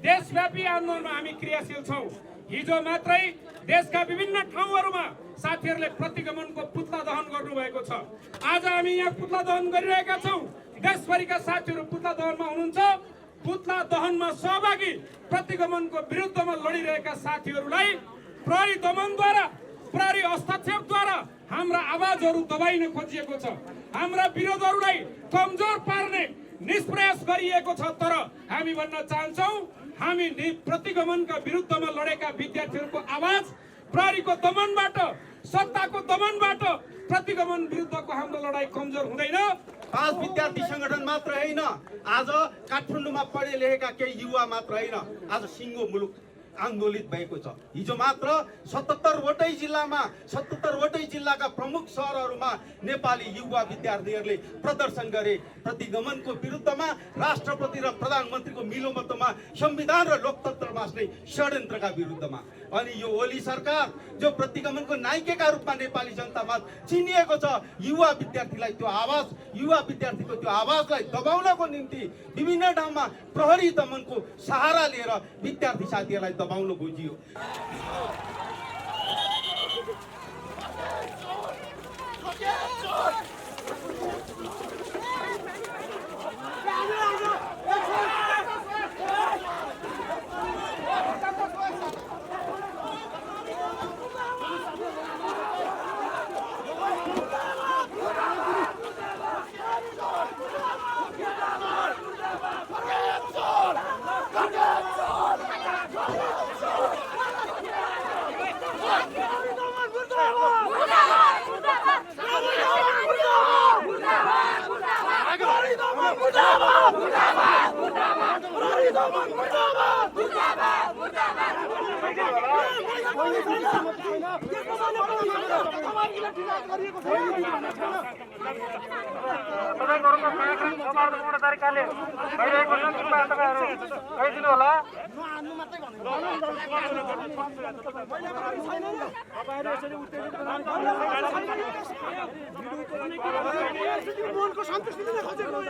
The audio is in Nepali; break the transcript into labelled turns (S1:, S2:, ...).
S1: देशव्यापी आन्दोलनमा हामी क्रियाशील छौं। हिजो मात्रै देशका विभिन्न ठाउँहरूमा साथीहरूले प्रतिगमनको पुतला दहन गर्नुभएको छ। आज हामी यहाँ पुतला दहन गरिरहेका छौं। देशभरिका साथीहरू पुतला दहनमा हुनुहुन्छ। पुतला दहनमा सहभागी प्रतिगमनको विरुद्धमा लडिरहेका साथीहरूलाई प्रहरी दमनद्वारा, प्रहरी हस्तक्षेपद्वारा हाम्रा आवाजहरू दबाइन खोजिएको छ। हाम्रा विरोधहरूलाई कमजोर पार्ने निष्प्रयास गरिएको छ। तर हामी भन्न चाहन्छौं, हामी प्रतिगमनका विरुद्धमा लडेका विद्यार्थीहरूको आवाज प्रहरीको दमनबाट, सत्ताको दमनबाट प्रतिगमन विरुद्धको हाम्रो लडाई कमजोर हुँदैन।
S2: 5 विद्यार्थी संगठन मात्र हैन, आज काठमाडौँमा पढे लेखेका केही युवा मात्र हैन, आज सिङ्गो मुलुक आन्दोलित भएको छ। हिजो मात्र 77 वटै जिल्लामा 77 वटै जिल्लाका प्रमुख सहरहरूमा नेपाली युवा विद्यार्थीहरूले प्रदर्शन गरे। प्रतिगमनको विरुद्धमा, राष्ट्रपति र प्रधानमन्त्रीको मिलोमतोमा, संविधान र लोकतन्त्र मास्ने षड्यन्त्रका विरुद्धमा। अनि यो ओली सरकार जो प्रतिगमनको नायिकाका रूपमा नेपाली जनतामा चिनिएको छ, युवा विद्यार्थीलाई त्यो आवाज, युवा विद्यार्थीको त्यो आवाजलाई दबाउनको निम्ति विभिन्न ठाउँमा प्रहरी दमनको सहारा लिएर विद्यार्थी साथीहरूलाई दबाउन खोजियो।
S3: तरिकाले भइरहेको संयुक्तमा तपाईहरु भइदिनु होला। तपाईहरु यसरी उत्तेजित
S4: मनको सन्तुष्टि लिन खोजेको